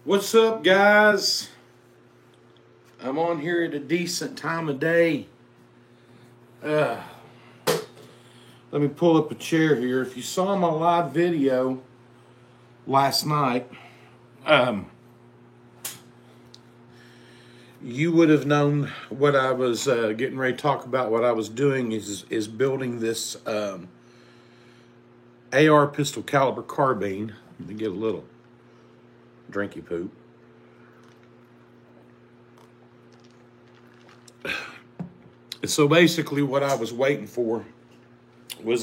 What's up, guys? I'm on here at a decent time of day. Let me pull up a chair here. If you saw my live video last night, you would have known what I was getting ready to talk about. What I was doing is building this AR pistol caliber carbine. Let me get a little drinky poop. So basically what I was waiting for was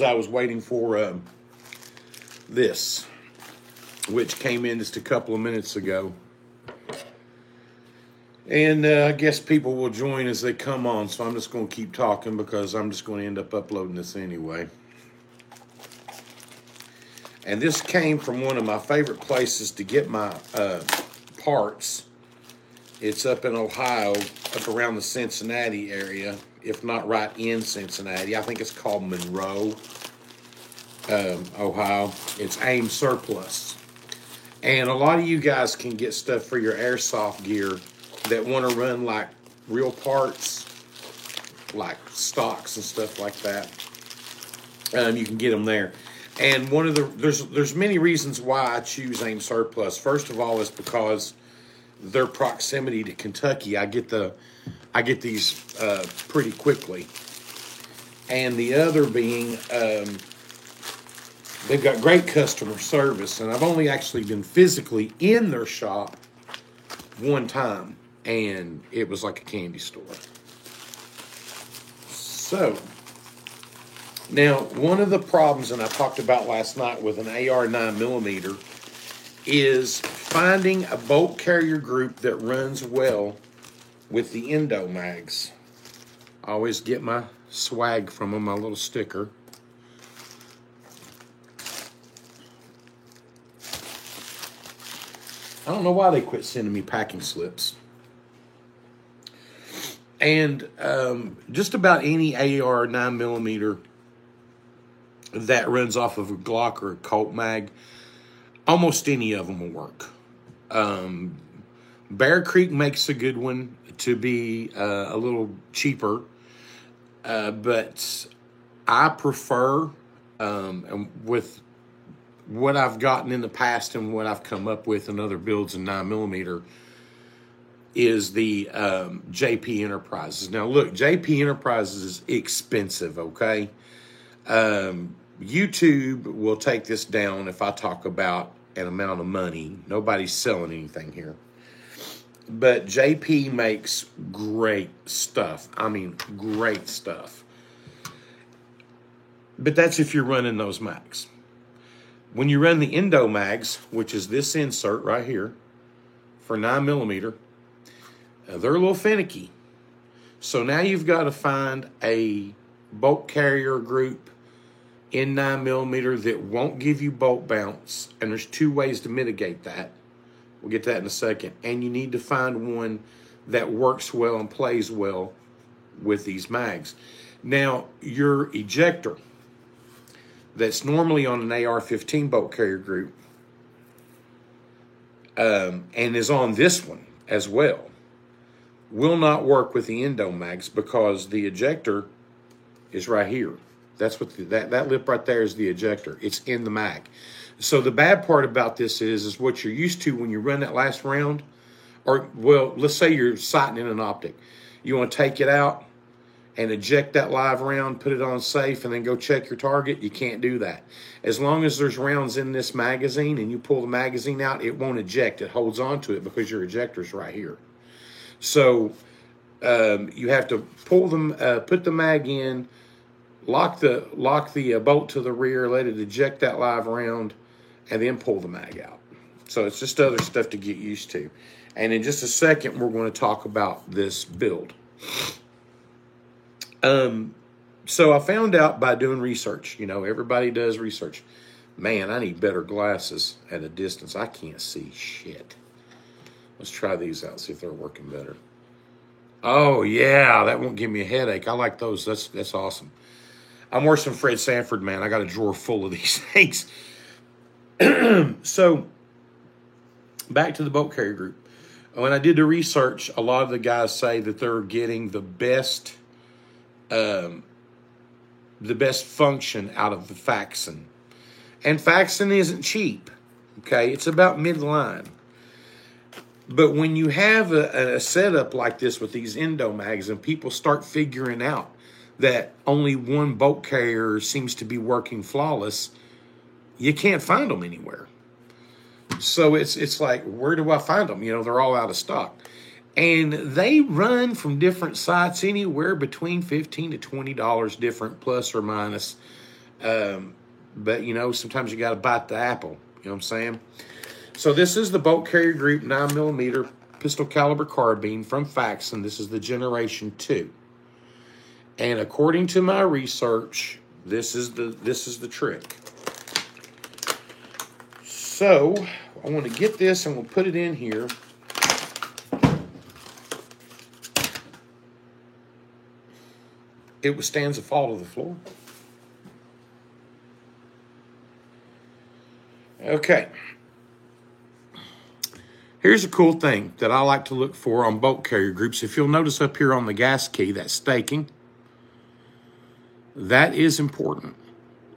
this, which came in just a couple of minutes ago. And I guess people will join as they come on, so I'm just going to keep talking because I'm just going to end up uploading this anyway. And this came from one of my favorite places to get my parts. It's up in Ohio, up around the Cincinnati area, if not right in Cincinnati. I think it's called Monroe, Ohio. It's AIM Surplus. And a lot of you guys can get stuff for your airsoft gear that want to run like real parts, like stocks and stuff like that. You can get them there. And there's many reasons why I choose AIM Surplus. First of all is because their proximity to Kentucky. I get these pretty quickly. And the other being they've got great customer service. And I've only actually been physically in their shop one time, and it was like a candy store. So now, one of the problems, and I talked about last night with an AR 9mm, is finding a bolt carrier group that runs well with the Endo mags. I always get my swag from them, my little sticker. I don't know why they quit sending me packing slips. And just about any AR 9mm that runs off of a Glock or a Colt mag, almost any of them will work. Bear Creek makes a good one to be a little cheaper, but I prefer, and with what I've gotten in the past and what I've come up with in other builds in 9mm, is the JP Enterprises. Now look, JP Enterprises is expensive, okay? YouTube will take this down if I talk about an amount of money. Nobody's selling anything here. But JP makes great stuff. I mean, great stuff. But that's if you're running those mags. When you run the Endo mags, which is this insert right here, for 9mm, they're a little finicky. So now you've got to find a bolt carrier group in 9mm that won't give you bolt bounce. And there's two ways to mitigate that. We'll get to that in a second. And you need to find one that works well and plays well with these mags. Now, your ejector that's normally on an AR-15 bolt carrier group and is on this one as well will not work with the Endo mags because the ejector is right here. That's what that lip right there is the ejector. It's in the mag. So the bad part about this is what you're used to when you run that last round, or, well, let's say you're sighting in an optic. You want to take it out and eject that live round, put it on safe, and then go check your target. You can't do that. As long as there's rounds in this magazine and you pull the magazine out, it won't eject. It holds on to it because your ejector's right here. So you have to pull them, put the mag in, lock the bolt to the rear, let it eject that live round, and then pull the mag out. So it's just other stuff to get used to. And in just a second, we're going to talk about this build. So I found out by doing research. You know, everybody does research. Man, I need better glasses at a distance. I can't see shit. Let's try these out, see if they're working better. Oh, yeah, that won't give me a headache. I like those. That's awesome. I'm worse than Fred Sanford, man. I got a drawer full of these things. So back to the boat carrier group. When I did the research, a lot of the guys say that they're getting the best function out of the Faxon. And Faxon isn't cheap, okay? It's about midline. But when you have a setup like this with these Endomags and people start figuring out that only one boat carrier seems to be working flawless, you can't find them anywhere. So it's like, where do I find them? You know, they're all out of stock. And they run from different sites anywhere between $15 to $20 different, plus or minus. But, you know, sometimes you got to bite the apple. You know what I'm saying? So this is the Boat Carrier Group 9mm pistol caliber carbine from Faxon. This is the Generation 2. And according to my research, this is the trick. So I want to get this and we'll put it in here. It withstands the fall of the floor. Okay. Here's a cool thing that I like to look for on boat carrier groups. If you'll notice up here on the gas key, that staking, that is important.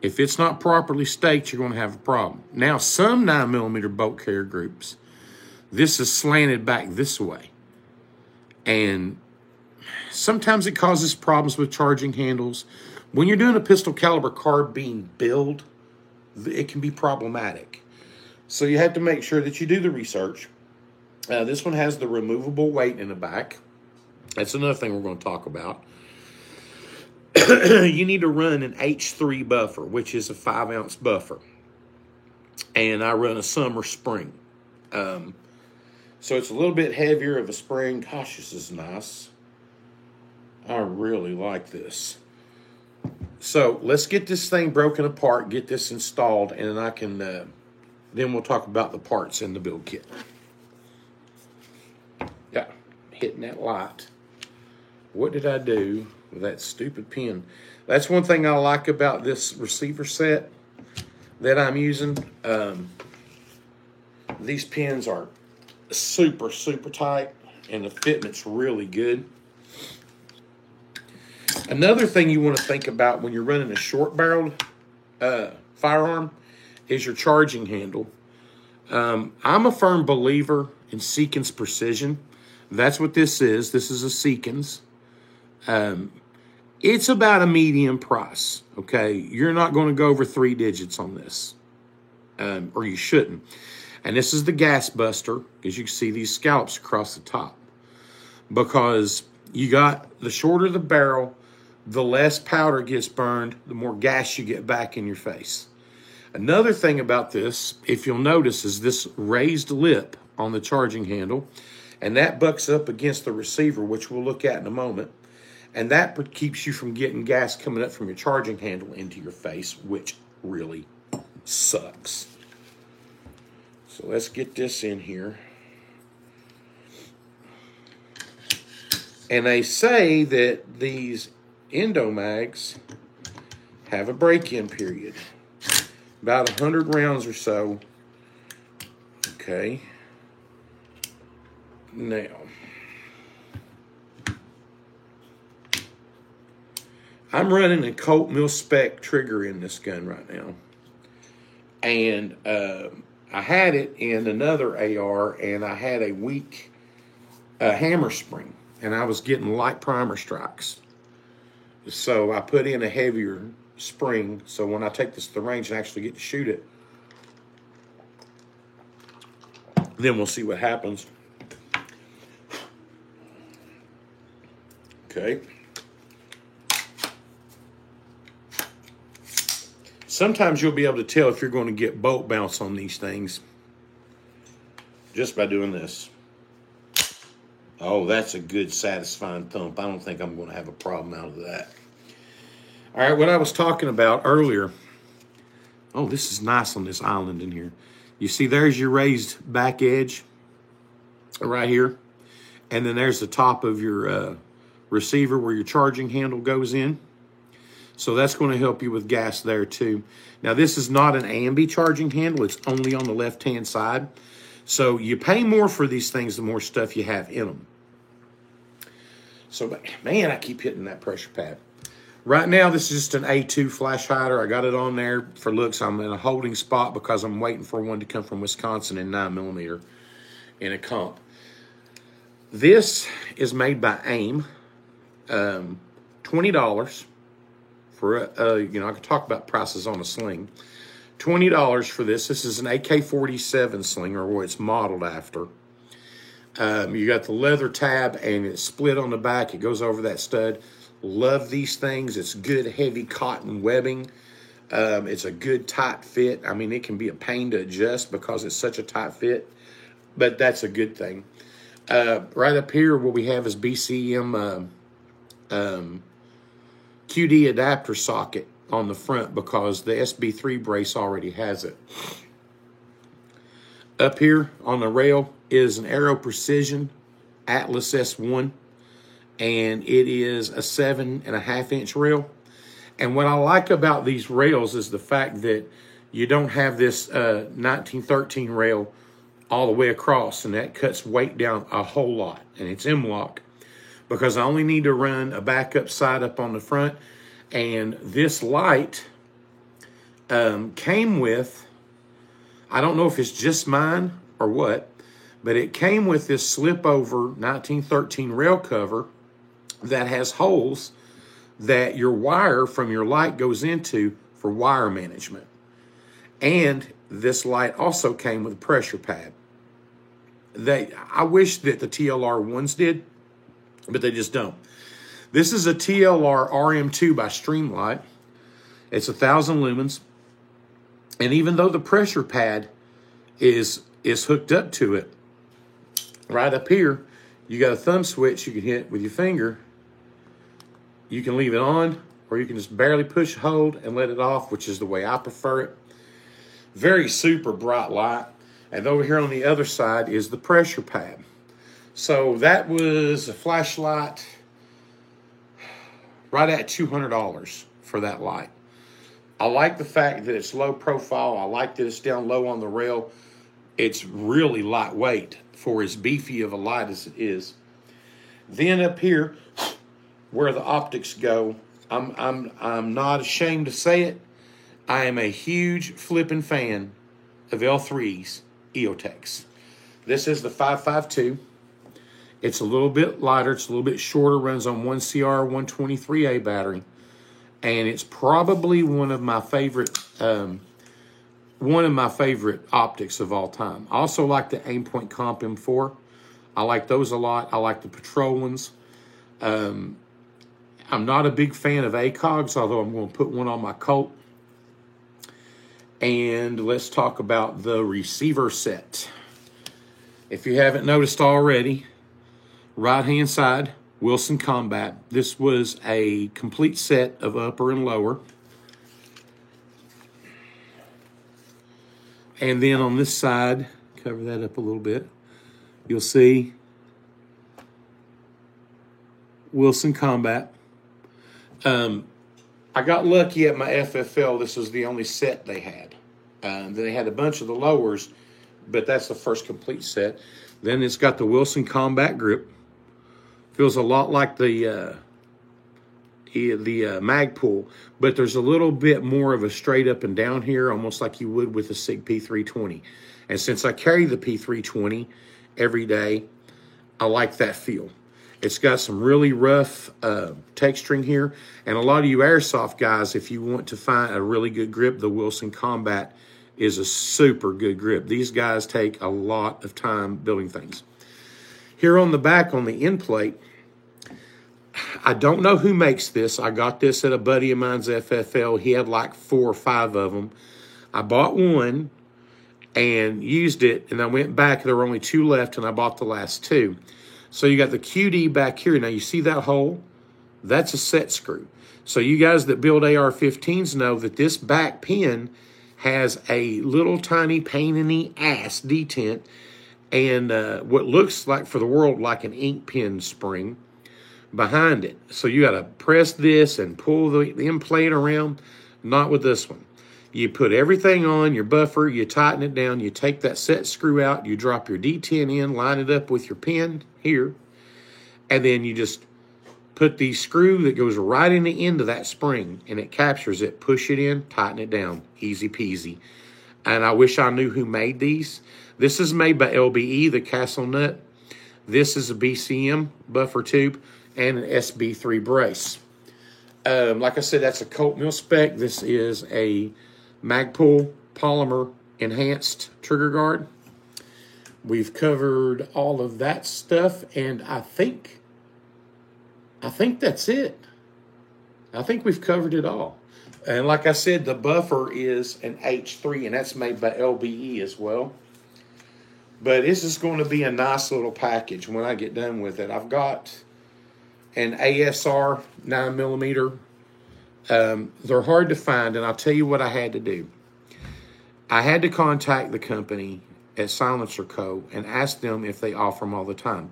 If it's not properly staked, you're going to have a problem. Now, some 9mm boat carrier groups, this is slanted back this way. And sometimes it causes problems with charging handles. When you're doing a pistol caliber carbine build, it can be problematic. So you have to make sure that you do the research. This one has the removable weight in the back. That's another thing we're going to talk about. You need to run an H3 buffer, which is a 5-ounce buffer. And I run a summer spring. So it's a little bit heavier of a spring. Gosh, this is nice. I really like this. So let's get this thing broken apart, get this installed, and then I can, then we'll talk about the parts in the build kit. Yeah, hitting that light. What did I do with that stupid pin? That's one thing I like about this receiver set that I'm using. These pins are super, super tight, and the fitment's really good. Another thing you want to think about when you're running a short-barreled firearm is your charging handle. I'm a firm believer in Seekins Precision. That's what this is. This is a Seekins. It's about a medium price, okay? You're not going to go over 3 digits on this, or you shouldn't. And this is the gas buster, as you can see these scallops across the top. Because you got, the shorter the barrel, the less powder gets burned, the more gas you get back in your face. Another thing about this, if you'll notice, is this raised lip on the charging handle, and that bucks up against the receiver, which we'll look at in a moment. And that keeps you from getting gas coming up from your charging handle into your face, which really sucks. So let's get this in here. And they say that these Endomags have a break-in period. About 100 rounds or so. Okay. Now, I'm running a Colt mil-spec trigger in this gun right now. And I had it in another AR, and I had a weak hammer spring. And I was getting light primer strikes. So I put in a heavier spring, so when I take this to the range and actually get to shoot it, then we'll see what happens. Okay. Sometimes you'll be able to tell if you're going to get bolt bounce on these things just by doing this. Oh, that's a good, satisfying thump. I don't think I'm going to have a problem out of that. All right, what I was talking about earlier. Oh, this is nice on this island in here. You see, there's your raised back edge right here. And then there's the top of your receiver where your charging handle goes in. So that's going to help you with gas there too. Now, this is not an ambi charging handle. It's only on the left-hand side. So you pay more for these things the more stuff you have in them. So, man, I keep hitting that pressure pad. Right now, this is just an A2 flash hider. I got it on there for looks. I'm in a holding spot because I'm waiting for one to come from Wisconsin in 9mm in a comp. This is made by AIM. $20 for I could talk about prices on a sling. $20 for this. This is an AK-47 sling, or what it's modeled after. You got the leather tab, and it's split on the back. It goes over that stud. Love these things. It's good, heavy cotton webbing. It's a good, tight fit. I mean, it can be a pain to adjust because it's such a tight fit, but that's a good thing. Right up here, what we have is BCM QD adapter socket on the front because the SB3 brace already has it. Up here on the rail is an Aero Precision Atlas S1, and it is a 7.5-inch rail. And what I like about these rails is the fact that you don't have this 1913 rail all the way across, and that cuts weight down a whole lot. And it's M-LOK because I only need to run a backup side up on the front. And this light came with, I don't know if it's just mine or what, but it came with this slip-over 1913 rail cover that has holes that your wire from your light goes into for wire management. And this light also came with a pressure pad. I wish that the TLR ones did, but they just don't. This is a TLR RM2 by Streamlight. It's 1,000 lumens. And even though the pressure pad is hooked up to it, right up here, you got a thumb switch you can hit with your finger. You can leave it on, or you can just barely push hold and let it off, which is the way I prefer it. Very super bright light. And over here on the other side is the pressure pad. So that was a flashlight right at $200 for that light. I like the fact that it's low profile. I like that it's down low on the rail. It's really lightweight for as beefy of a light as it is. Then up here, where the optics go, I'm not ashamed to say it. I am a huge flipping fan of L3's EOTech. This is the 552. It's a little bit lighter. It's a little bit shorter. Runs on 1CR 123A battery, and it's probably one of my favorite optics of all time. I also like the Aimpoint Comp M4. I like those a lot. I like the Patrol ones. I'm not a big fan of ACOGs, although I'm going to put one on my Colt. And let's talk about the receiver set. If you haven't noticed already, right-hand side, Wilson Combat. This was a complete set of upper and lower. And then on this side, cover that up a little bit, you'll see Wilson Combat. I got lucky at my FFL. This was the only set they had. Then they had a bunch of the lowers, but that's the first complete set. Then it's got the Wilson Combat grip. Feels a lot like the Magpul, but there's a little bit more of a straight up and down here, almost like you would with the SIG P320. And since I carry the P320 every day, I like that feel. It's got some really rough texturing here. And a lot of you airsoft guys, if you want to find a really good grip, the Wilson Combat is a super good grip. These guys take a lot of time building things. Here on the back, on the end plate, I don't know who makes this. I got this at a buddy of mine's FFL. He had like 4 or 5 of them. I bought one and used it, and I went back. There were only 2 left, and I bought the last 2. So you got the QD back here. Now you see that hole? That's a set screw. So you guys that build AR-15s know that this back pin has a little tiny pain in the ass detent and what looks like for the world like an ink pen spring behind it. So you got to press this and pull the end plate around. Not with this one. You put everything on your buffer, you tighten it down, you take that set screw out, you drop your D10 in, line it up with your pin here, and then you just put the screw that goes right in the end of that spring, and it captures it. Push it in, tighten it down. Easy peasy. And I wish I knew who made these. This is made by LBE, the Castle Nut. This is a BCM buffer tube and an SB3 brace. Like I said, that's a Colt mil spec. This is a Magpul polymer enhanced trigger guard. We've covered all of that stuff, and I think that's it. I think we've covered it all. And like I said, the buffer is an H3, and that's made by LBE as well. But this is going to be a nice little package when I get done with it. I've got an ASR 9mm. They're hard to find, and I'll tell you what I had to do. I had to contact the company at Silencer Co. and ask them if they offer them all the time.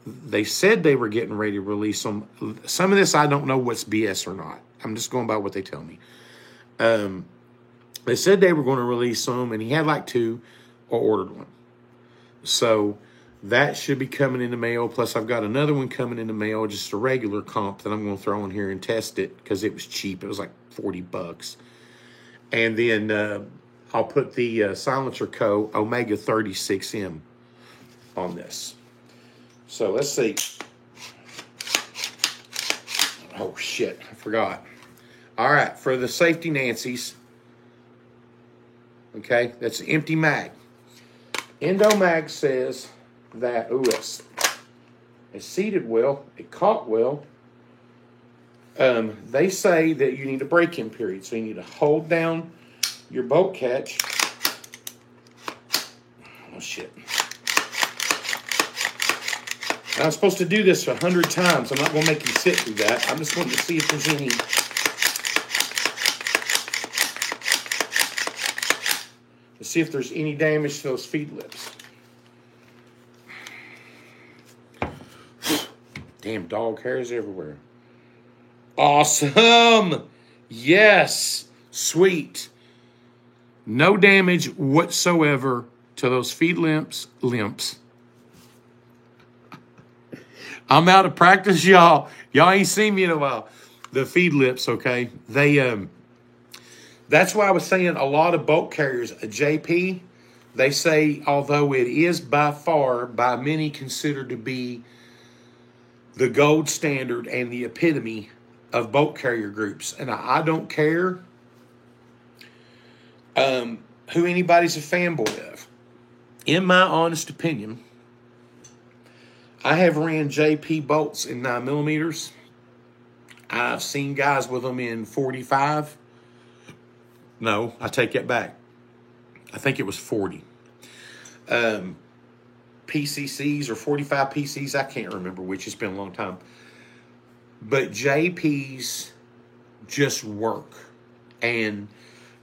They said they were getting ready to release them. Some of this I don't know what's BS or not. I'm just going by what they tell me. They said they were going to release them, and he had like 2 or ordered one. So that should be coming in the mail. Plus, I've got another one coming in the mail, just a regular comp that I'm going to throw in here and test it because it was cheap. It was like $40. And then I'll put the Silencer Co. Omega 36M on this. So let's see. Oh, shit. I forgot. All right. For the Safety Nancy's. Okay. That's an empty mag. Endomag says that, it seated well. It caught well. They say that you need a break-in period. So you need to hold down your bolt catch. Oh, shit. I'm supposed to do this 100 times. I'm not going to make you sit through that. I'm just wanting to see if there's any... to see if there's any damage to those feed lips. Damn dog hairs everywhere. Awesome! Yes! Sweet. No damage whatsoever to those feed limps. I'm out of practice, y'all. Y'all ain't seen me in a while. The feed lips, okay? That's why I was saying a lot of boat carriers, a JP, they say, although it is by far, by many considered to be the gold standard and the epitome of boat carrier groups. And I don't care who anybody's a fanboy of. In my honest opinion, I have ran JP bolts in 9mm. I've seen guys with them in 45. No, I take that back. I think it was 40. PCCs or 45 PCs, I can't remember which. It's been a long time. But JPs just work. And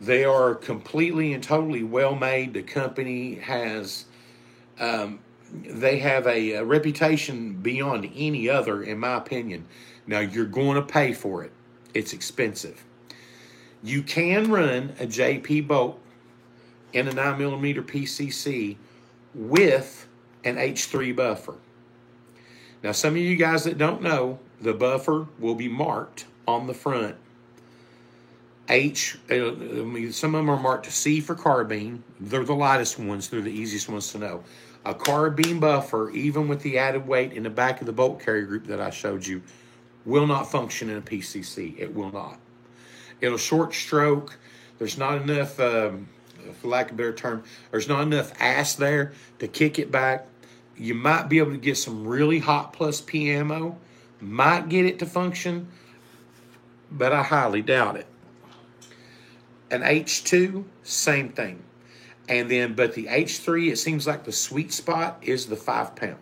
they are completely and totally well made. The company has... they have a reputation beyond any other, in my opinion. Now, you're going to pay for it. It's expensive. You can run a JP bolt in a 9mm PCC with an H3 buffer. Now, some of you guys that don't know, the buffer will be marked on the front. Some of them are marked C for carbine. They're the lightest ones. They're the easiest ones to know. A carbine buffer, even with the added weight in the back of the bolt carrier group that I showed you, will not function in a PCC. It will not. It'll short stroke. There's not enough, for lack of a better term, there's not enough ass there to kick it back. You might be able to get some really hot plus P ammo. Might get it to function, but I highly doubt it. An H2, same thing. And then, but the H3, it seems like the sweet spot is the 5 pound.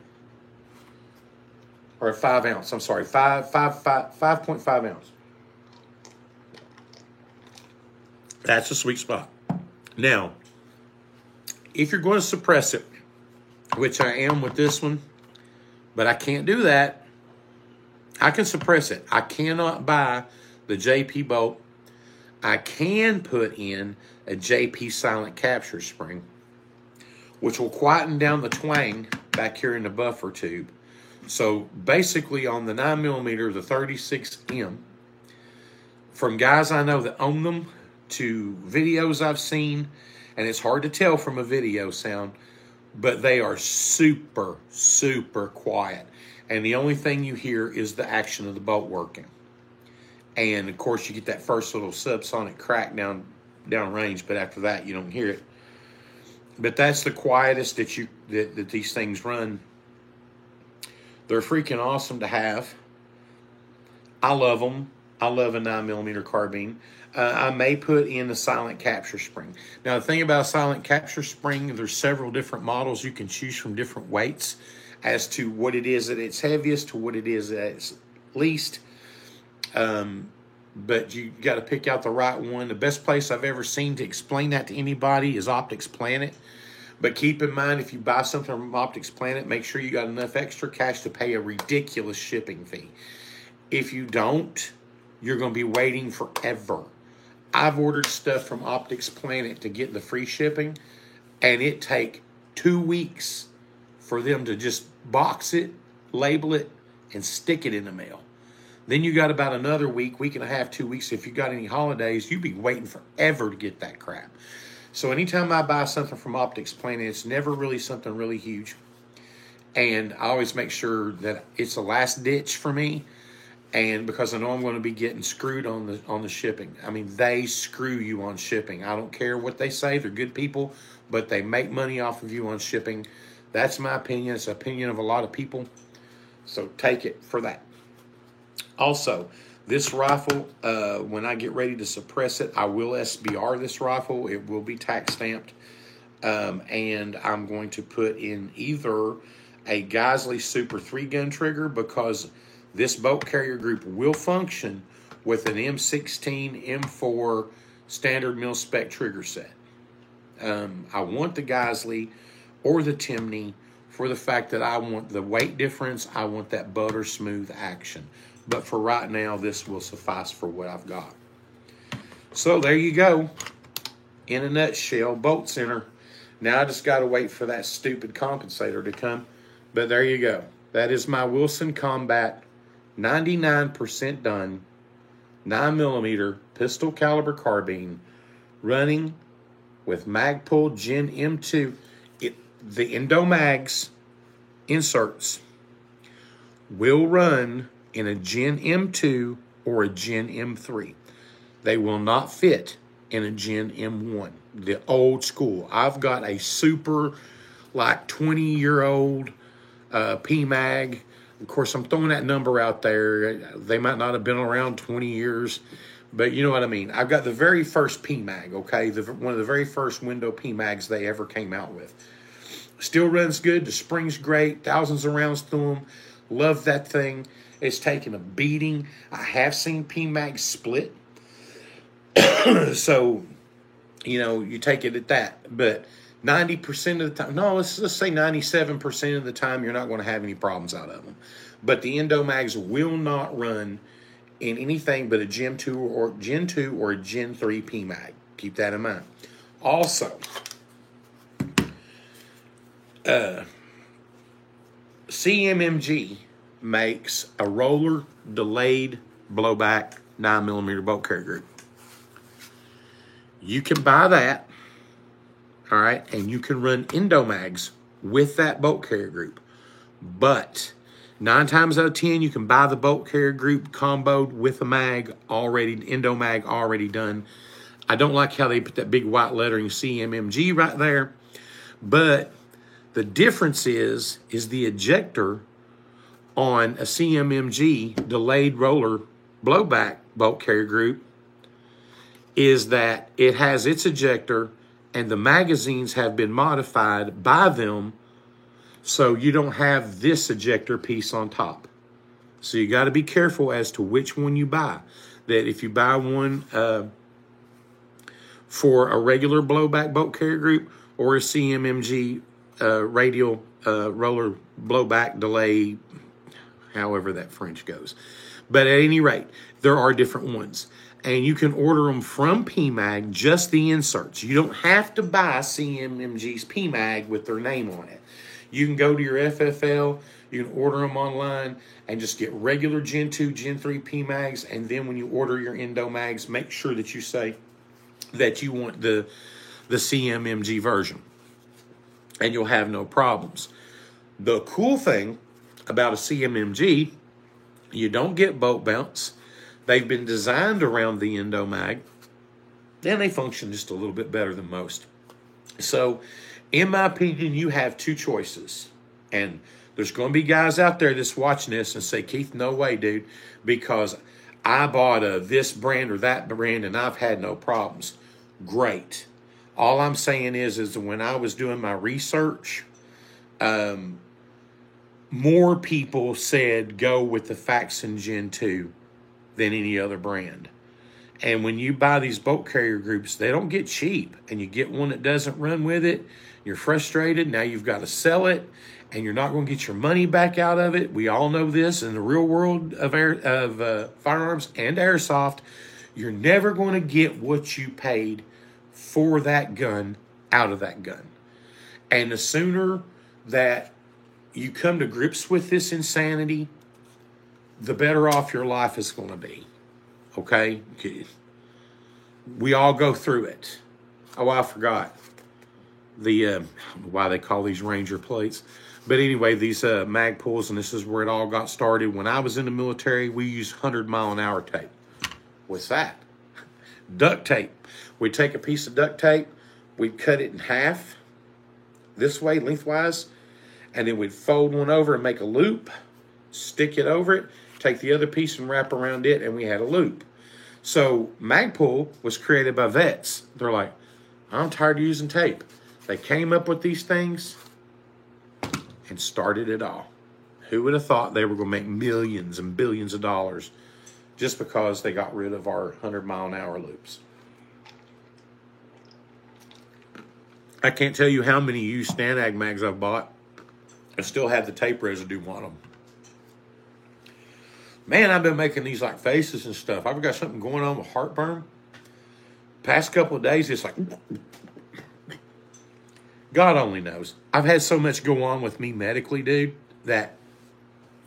Or 5 ounce, I'm sorry, 5.5 ounce. That's a sweet spot. Now, if you're going to suppress it, which I am with this one, but I can't do that. I can suppress it. I cannot buy the JP bolt I can put in a JP silent capture spring, which will quieten down the twang back here in the buffer tube. So basically on the 9mm, the 36M, from guys I know that own them to videos I've seen, and it's hard to tell from a video sound, but they are super, super quiet. And the only thing you hear is the action of the bolt working. And of course you get that first little subsonic crack down range, but after that you don't hear it. But that's the quietest that these things run. They're freaking awesome to have. I love them. I love a 9mm carbine. I may put in a silent capture spring. Now, the thing about a silent capture spring, there's several different models you can choose from, different weights as to what it is at its heaviest to what it is at its least. But you got to pick out the right one. The best place I've ever seen to explain that to anybody is Optics Planet. But keep in mind, if you buy something from Optics Planet, make sure you got enough extra cash to pay a ridiculous shipping fee. If you don't, you're going to be waiting forever. I've ordered stuff from Optics Planet to get the free shipping, and it take 2 weeks for them to just box it, label it, and stick it in the mail. Then you got about another week and a half, 2 weeks. If you got any holidays, you'd be waiting forever to get that crap. So anytime I buy something from Optics Planet, it's never really something really huge. And I always make sure that it's a last ditch for me. And because I know I'm going to be getting screwed on the shipping. I mean, they screw you on shipping. I don't care what they say. They're good people, but they make money off of you on shipping. That's my opinion. It's the opinion of a lot of people. So take it for that. Also, this rifle, when I get ready to suppress it, I will SBR this rifle. It will be tax stamped. And I'm going to put in either a Geissele Super 3-gun trigger, because this boat carrier group will function with an M16, M4 standard mil-spec trigger set. I want the Geissele or the Timney for the fact that I want the weight difference. I want that butter smooth action. But for right now, this will suffice for what I've got. So there you go. In a nutshell, Bolt Center. Now I just got to wait for that stupid compensator to come. But there you go. That is my Wilson Combat 99% done 9mm pistol caliber carbine running with Magpul Gen M2. The Indomags inserts will run in a Gen M2 or a Gen M3. They will not fit in a Gen M1, the old school. I've got a super, like 20-year-old PMag. Of course, I'm throwing that number out there. They might not have been around 20 years, but you know what I mean. I've got the very first PMag, okay? One of the very first window PMags they ever came out with. Still runs good. The spring's great. Thousands of rounds through them. Love that thing. It's taken a beating. I have seen PMags split. So, you know, you take it at that. But 90% of the time, no, let's say 97% of the time, you're not going to have any problems out of them. But the Indomags will not run in anything but a Gen 2 or a Gen 3 PMag. Keep that in mind. Also, CMMG makes a roller delayed blowback 9mm bolt carrier group. You can buy that, all right, and you can run Indomags with that bolt carrier group. But 9 times out of 10, you can buy the bolt carrier group comboed with a mag already, Indomag already done. I don't like how they put that big white lettering CMMG right there, but the difference is the ejector on a CMMG delayed roller blowback bolt carrier group is that it has its ejector and the magazines have been modified by them so you don't have this ejector piece on top. So you got to be careful as to which one you buy. That if you buy one for a regular blowback bolt carrier group or a CMMG radial roller blowback delay, however that French goes. But at any rate, there are different ones. And you can order them from PMAG, just the inserts. You don't have to buy CMMG's PMAG with their name on it. You can go to your FFL, you can order them online, and just get regular Gen 2, Gen 3 PMAGs. And then when you order your Endomags, make sure that you say that you want the CMMG version. And you'll have no problems. The cool thing about a CMMG, you don't get boat bounce. They've been designed around the Endomag, and they function just a little bit better than most. So, in my opinion, you have two choices. And there's going to be guys out there that's watching this and say, Keith, no way, dude, because I bought this brand or that brand and I've had no problems. Great. All I'm saying is when I was doing my research, more people said go with the Faxon Gen 2 than any other brand. And when you buy these boat carrier groups, they don't get cheap. And you get one that doesn't run with it, you're frustrated. Now you've got to sell it, and you're not going to get your money back out of it. We all know this in the real world of firearms and airsoft. You're never going to get what you paid for that gun out of that gun. And the sooner that you come to grips with this insanity, the better off your life is going to be. Okay? We all go through it. Oh, I forgot. Why they call these Ranger plates. But anyway, these Magpuls, and this is where it all got started. When I was in the military, we used 100-mile-an-hour tape. What's that? Duct tape. We'd take a piece of duct tape, we'd cut it in half, this way, lengthwise, and then we'd fold one over and make a loop, stick it over it, take the other piece and wrap around it, and we had a loop. So Magpul was created by vets. They're like, I'm tired of using tape. They came up with these things and started it all. Who would have thought they were going to make millions and billions of dollars just because they got rid of our 100-mile-an-hour loops? I can't tell you how many used Stanag mags I've bought and still have the tape residue on them. Man, I've been making these like faces and stuff. I've got something going on with heartburn. Past couple of days, it's like, God only knows. I've had so much go on with me medically, dude, that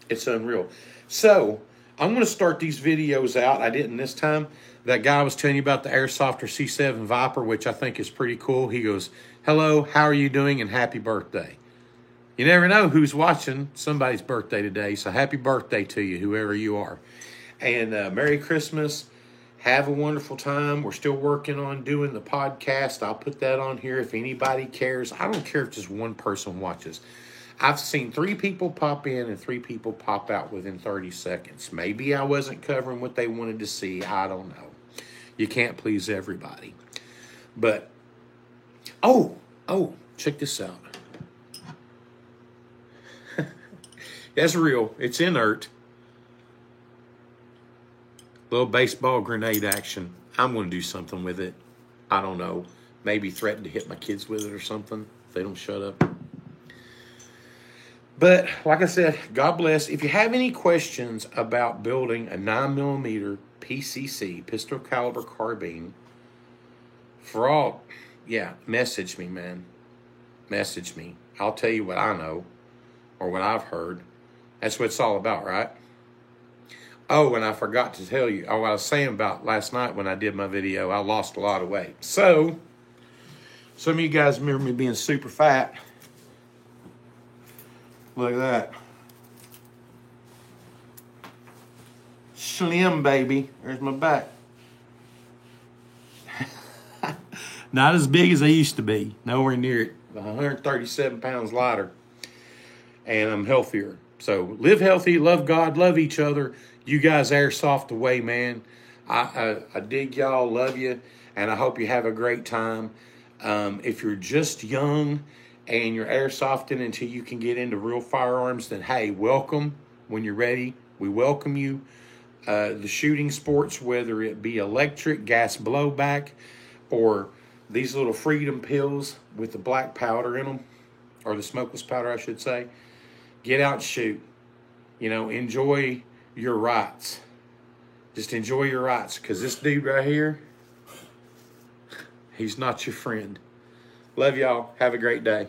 it's unreal. So, I'm going to start these videos out. I didn't this time. That guy I was telling you about, the Airsofter C7 Viper, which I think is pretty cool. He goes, hello, how are you doing, and happy birthday. You never know who's watching somebody's birthday today, so happy birthday to you, whoever you are. And Merry Christmas. Have a wonderful time. We're still working on doing the podcast. I'll put that on here if anybody cares. I don't care if just one person watches. I've seen 3 people pop in and 3 people pop out within 30 seconds. Maybe I wasn't covering what they wanted to see. I don't know. You can't please everybody. But, oh, check this out. That's real. It's inert. Little baseball grenade action. I'm going to do something with it. I don't know. Maybe threaten to hit my kids with it or something if they don't shut up. But, like I said, God bless. If you have any questions about building a 9mm PCC, pistol caliber carbine, message me, man. Message me. I'll tell you what I know or what I've heard. That's what it's all about, right? Oh, and I forgot to tell you, what I was saying about last night when I did my video, I lost a lot of weight. So, some of you guys remember me being super fat. Look at that. Slim, baby. There's my back. Not as big as I used to be. Nowhere near it. 137 pounds lighter. And I'm healthier. So live healthy, love God, love each other. You guys airsoft away, man. I dig y'all, love you, and I hope you have a great time. If you're just young and you're airsofting until you can get into real firearms, then hey, welcome when you're ready. We welcome you. The shooting sports, whether it be electric, gas blowback, or these little freedom pills with the black powder in them, or the smokeless powder, I should say. Get out and shoot. Enjoy your rights. Just enjoy your rights, because this dude right here, he's not your friend. Love y'all. Have a great day.